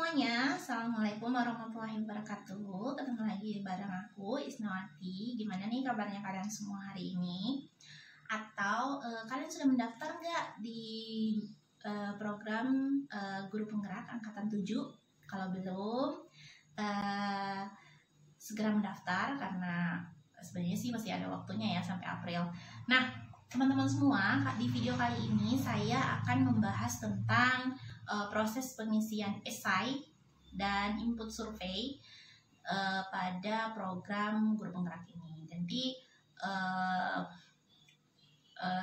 semuanya, Assalamualaikum warahmatullahi wabarakatuh. Ketemu lagi bareng aku, Isnawati. Gimana nih kabarnya kalian semua hari ini? Atau kalian sudah mendaftar nggak di program Guru Penggerak Angkatan 7? Kalau belum, segera mendaftar karena sebenarnya sih masih ada waktunya ya sampai April. Nah, teman-teman semua, di video kali ini saya akan membahas tentang proses pengisian esai dan input survei pada program Guru Penggerak ini. Jadi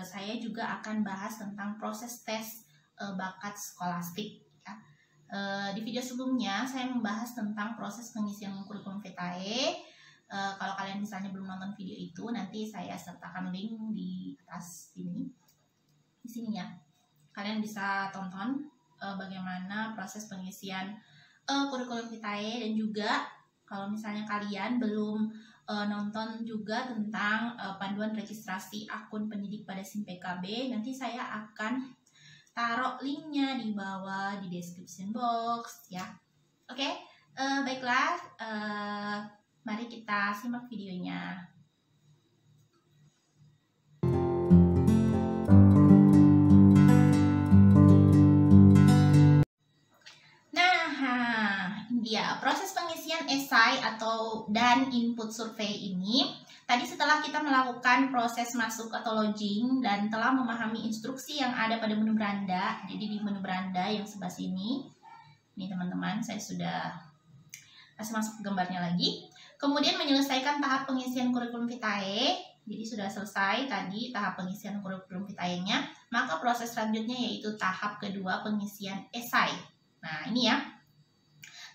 saya juga akan bahas tentang proses tes bakat skolastik. Ya. Di video sebelumnya saya membahas tentang proses pengisian kurikulum Vitae. Kalau kalian misalnya belum nonton video itu, nanti saya sertakan link di atas ini, di sini ya. Kalian bisa tonton bagaimana proses pengisian kurikulum Vitae, dan juga kalau misalnya kalian belum nonton juga tentang panduan registrasi akun pendidik pada SIM PKB, nanti saya akan taruh linknya di bawah di description box ya. Oke, baiklah, mari kita simak videonya. Ya, proses pengisian esai dan input survei ini tadi setelah kita melakukan proses masuk atau login dan telah memahami instruksi yang ada pada menu beranda. Jadi di menu beranda yang sebelah sini, ini teman-teman, saya sudah kasih masuk gambarnya lagi. Kemudian menyelesaikan tahap pengisian kurikulum Vitae. Jadi sudah selesai tadi tahap pengisian kurikulum Vitae-nya, maka proses selanjutnya yaitu tahap kedua, pengisian esai. Nah, ini ya.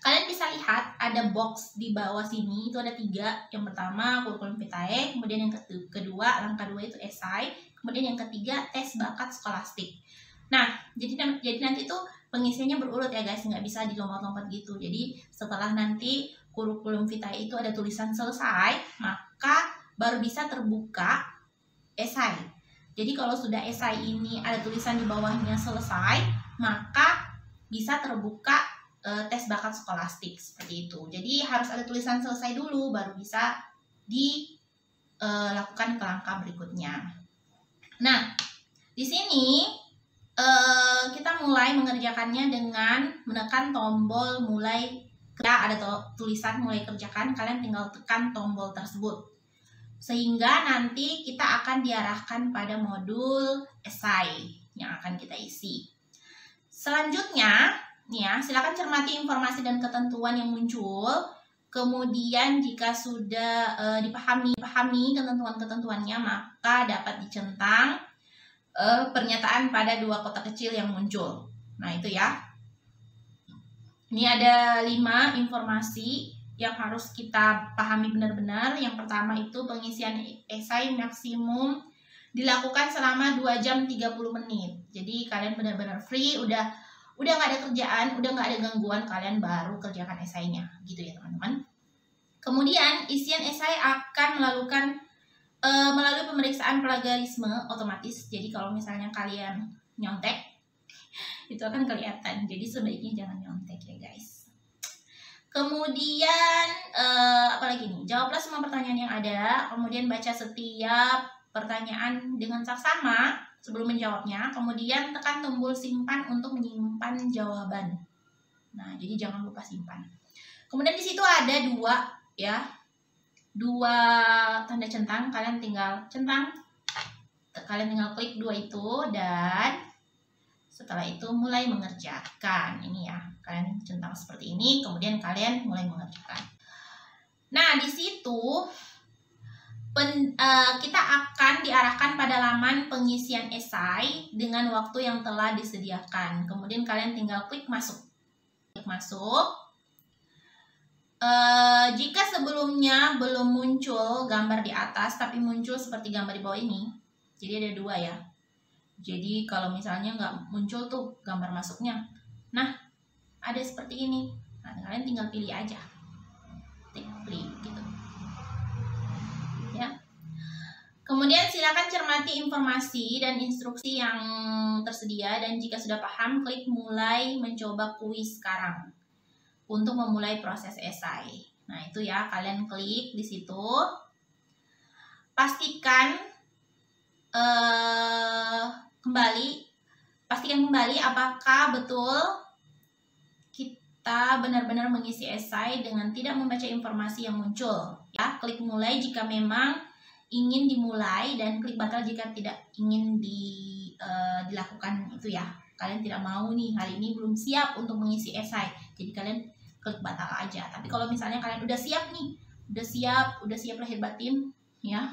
Kalian bisa lihat ada box di bawah sini, itu ada 3. Yang pertama kurikulum Vitae, kemudian yang kedua, langkah 2 itu esai, kemudian yang ketiga tes bakat skolastik. Nah, jadi nanti tuh pengisiannya berurut ya guys, nggak bisa dilompat-lompat gitu. Jadi setelah nanti kurikulum Vitae itu ada tulisan selesai, maka baru bisa terbuka esai. Jadi kalau sudah esai ini ada tulisan di bawahnya selesai, maka bisa terbuka tes bakat skolastik seperti itu. Jadi harus ada tulisan selesai dulu baru bisa dilakukan ke langkah berikutnya. Nah, di sini kita mulai mengerjakannya dengan menekan tombol mulai. Ada tulisan mulai kerjakan, kalian tinggal tekan tombol tersebut sehingga nanti kita akan diarahkan pada modul esai yang akan kita isi. Selanjutnya nih ya, silakan cermati informasi dan ketentuan yang muncul. Kemudian jika sudah dipahami ketentuan-ketentuannya, maka dapat dicentang pernyataan pada 2 kotak kecil yang muncul. Nah, itu ya. Ini ada 5 informasi yang harus kita pahami benar-benar. Yang pertama itu pengisian esai maksimum dilakukan selama 2 jam 30 menit. Jadi kalian benar-benar free, udah nggak ada kerjaan, udah nggak ada gangguan, kalian baru kerjakan esainya, gitu ya teman-teman. Kemudian isian esai akan melalui pemeriksaan plagiarisme otomatis. Jadi kalau misalnya kalian nyontek, itu akan kelihatan. Jadi sebaiknya jangan nyontek ya guys. Kemudian apalagi nih? Jawablah semua pertanyaan yang ada. Kemudian baca setiap pertanyaan dengan saksama sebelum menjawabnya, kemudian tekan tombol simpan untuk menyimpan jawaban. Nah, jadi jangan lupa simpan. Kemudian di situ ada 2 tanda centang, kalian tinggal centang. Kalian tinggal klik 2 itu dan setelah itu mulai mengerjakan. Ini ya, kalian centang seperti ini, kemudian kalian mulai mengerjakan. Nah, di situ kita akan diarahkan pada laman pengisian esai dengan waktu yang telah disediakan. Kemudian kalian tinggal klik masuk. Jika sebelumnya belum muncul gambar di atas, tapi muncul seperti gambar di bawah ini, jadi ada 2 ya. Jadi kalau misalnya nggak muncul tuh gambar masuknya, nah ada seperti ini. Nah, kalian tinggal pilih aja, pilih gitu. Ya. Kemudian silakan cermati informasi dan instruksi yang tersedia, dan jika sudah paham, klik mulai mencoba kuis sekarang. untuk memulai proses esai. Nah, itu ya, kalian klik di situ. Pastikan kembali apakah betul kita benar-benar mengisi esai dengan tidak membaca informasi yang muncul. Ya, klik mulai jika memang ingin dimulai dan klik batal jika tidak ingin dilakukan itu ya. Kalian tidak mau nih, hari ini belum siap untuk mengisi esai. Jadi kalian klik batal aja. Tapi kalau misalnya kalian udah siap nih, udah siap lahir batin ya,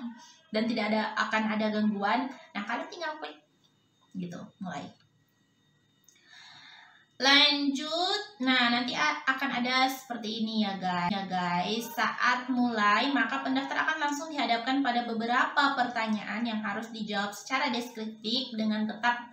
dan tidak akan ada gangguan, nah kalian tinggal klik gitu, mulai. Lanjut, nah nanti akan ada seperti ini ya guys. Saat mulai, maka pendaftar akan langsung dihadapkan pada beberapa pertanyaan yang harus dijawab secara deskriptif dengan tetap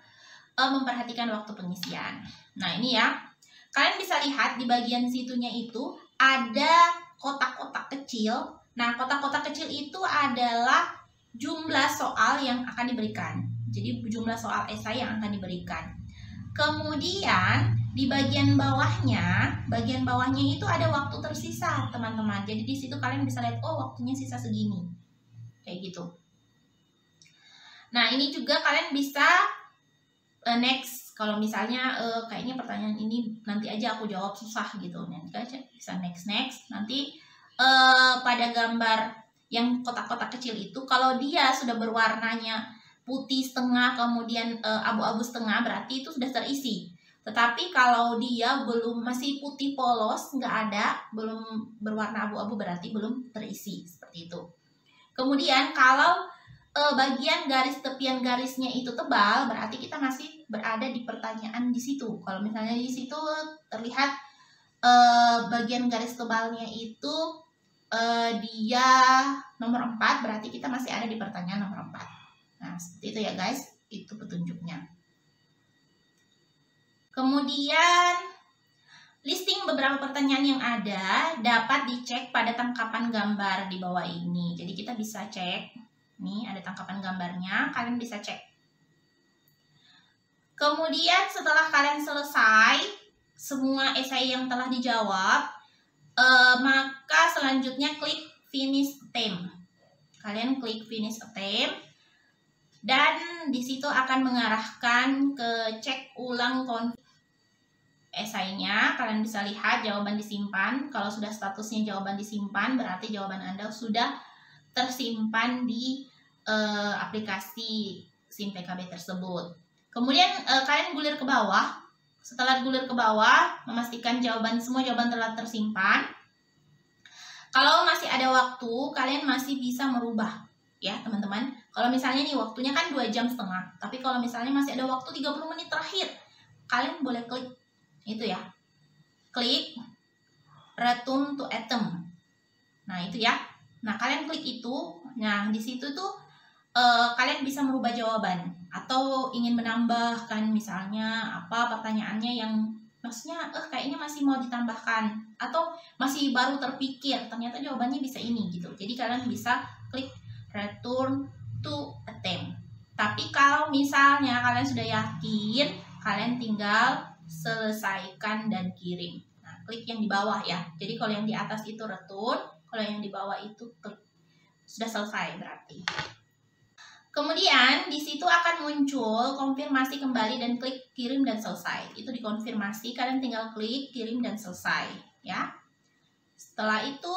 memperhatikan waktu pengisian. Nah ini ya, kalian bisa lihat di bagian situnya itu ada kotak-kotak kecil. Nah, kotak-kotak kecil itu adalah jumlah soal yang akan diberikan. Jadi jumlah soal esai yang akan diberikan. Kemudian di bagian bawahnya itu ada waktu tersisa, teman-teman. Jadi di situ kalian bisa lihat, oh waktunya sisa segini. Kayak gitu. Nah, ini juga kalian bisa next. Kalau misalnya kayaknya pertanyaan ini nanti aja aku jawab susah gitu, nanti aja bisa next. Nanti pada gambar yang kotak-kotak kecil itu, kalau dia sudah berwarnanya putih setengah kemudian abu-abu setengah, berarti itu sudah terisi. Tetapi kalau dia masih putih polos, nggak ada, belum berwarna abu-abu, berarti belum terisi, seperti itu. Kemudian kalau bagian garis tepian garisnya itu tebal, berarti kita masih berada di pertanyaan di situ. Kalau misalnya di situ terlihat bagian garis tebalnya itu dia nomor 4, berarti kita masih ada di pertanyaan nomor 4. Nah, seperti itu ya guys, itu petunjuknya. Kemudian listing beberapa pertanyaan yang ada dapat dicek pada tangkapan gambar di bawah ini. Jadi kita bisa cek. Nih ada tangkapan gambarnya, kalian bisa cek. Kemudian setelah kalian selesai semua esai yang telah dijawab, maka selanjutnya klik finish attempt. Kalian klik finish attempt dan disitu akan mengarahkan ke cek ulang esainya. Kalian bisa lihat jawaban disimpan. Kalau sudah statusnya jawaban disimpan, berarti jawaban Anda sudah tersimpan di aplikasi SIM PKB tersebut. Kemudian kalian gulir ke bawah. Setelah gulir ke bawah, memastikan semua jawaban telah tersimpan. Kalau masih ada waktu, kalian masih bisa merubah ya teman-teman. Kalau misalnya nih waktunya kan 2,5 jam, tapi kalau misalnya masih ada waktu 30 menit terakhir, kalian boleh klik itu ya. Klik return to item. Nah, itu ya. Nah, kalian klik itu. Nah, di situ tuh kalian bisa merubah jawaban atau ingin menambahkan misalnya apa pertanyaannya yang maksudnya kayaknya masih mau ditambahkan atau masih baru terpikir, ternyata jawabannya bisa ini gitu. Jadi kalian bisa klik return to attempt. Tapi kalau misalnya kalian sudah yakin, kalian tinggal selesaikan dan kirim. Nah, klik yang di bawah ya. Jadi kalau yang di atas itu return, kalau yang di bawah itu klik sudah selesai berarti. Kemudian di situ akan muncul konfirmasi kembali dan klik kirim dan selesai. Itu dikonfirmasi, kalian tinggal klik kirim dan selesai ya. Setelah itu,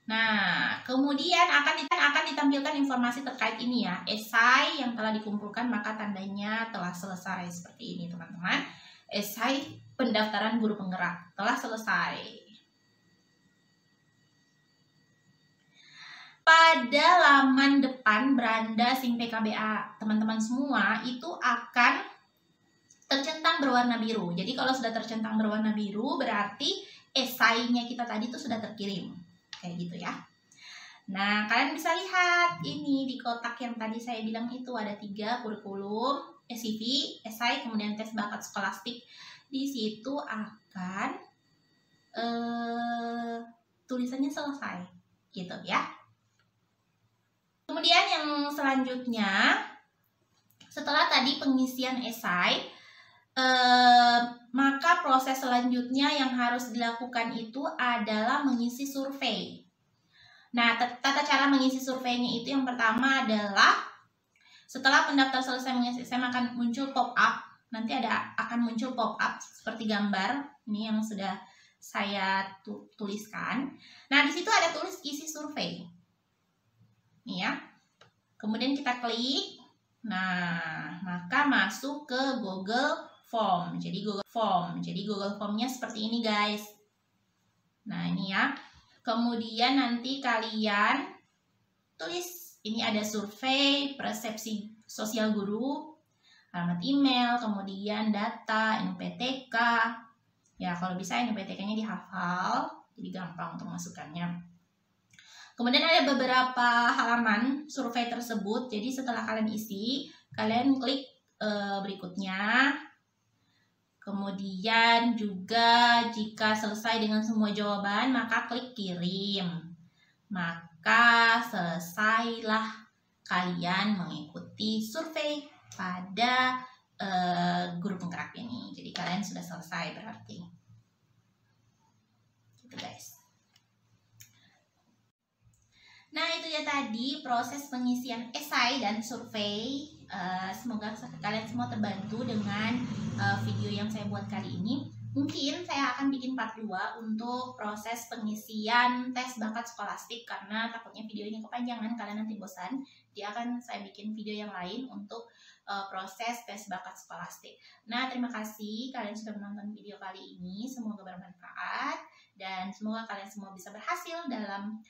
nah kemudian akan ditampilkan informasi terkait ini ya. Esai yang telah dikumpulkan maka tandanya telah selesai, seperti ini teman-teman. Esai pendaftaran guru penggerak telah selesai. Pada laman depan beranda SIM PKBA teman-teman semua itu akan tercentang berwarna biru. Jadi kalau sudah tercentang berwarna biru berarti esainya kita tadi itu sudah terkirim. Kayak gitu ya. Nah, kalian bisa lihat ini di kotak yang tadi saya bilang itu ada 3, kurikulum, CV, esai, kemudian tes bakat skolastik. Di situ akan tulisannya selesai gitu ya. Kemudian yang selanjutnya, setelah tadi pengisian esai, maka proses selanjutnya yang harus dilakukan itu adalah mengisi survei. Nah, tata cara mengisi surveinya itu yang pertama adalah setelah pendaftar selesai mengisi SIM akan muncul pop-up. Nanti akan muncul pop-up seperti gambar ini yang sudah saya tuliskan. Nah, di situ ada tulis isi survei. Nih ya. Kemudian kita klik. Nah, maka masuk ke Google Form. Jadi Google Formnya seperti ini, guys. Nah, ini ya. Kemudian nanti kalian tulis, ini ada survei, persepsi sosial guru, alamat email, kemudian data, NPTK. Ya, kalau bisa NPTK-nya dihafal, jadi gampang untuk masukkannya. Kemudian ada beberapa halaman survei tersebut. Jadi setelah kalian isi, kalian klik berikutnya. Kemudian juga jika selesai dengan semua jawaban, maka klik kirim. Maka selesailah kalian mengikuti survei pada guru penggerak ini. Jadi kalian sudah selesai berarti. Gitu guys. Nah, itu ya tadi proses pengisian esai dan survei. Semoga kalian semua terbantu dengan video yang saya buat kali ini. Mungkin saya akan bikin part 2 untuk proses pengisian tes bakat skolastik, karena takutnya video ini kepanjangan, kalian nanti bosan. Dia akan saya bikin video yang lain untuk proses tes bakat skolastik. Nah, terima kasih kalian sudah menonton video kali ini. Semoga bermanfaat dan semoga kalian semua bisa berhasil dalam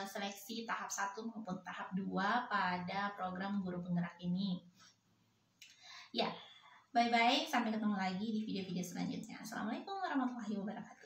seleksi tahap 1 maupun tahap 2 pada program guru penggerak ini. Ya, bye-bye. Sampai ketemu lagi di video-video selanjutnya. Assalamualaikum warahmatullahi wabarakatuh.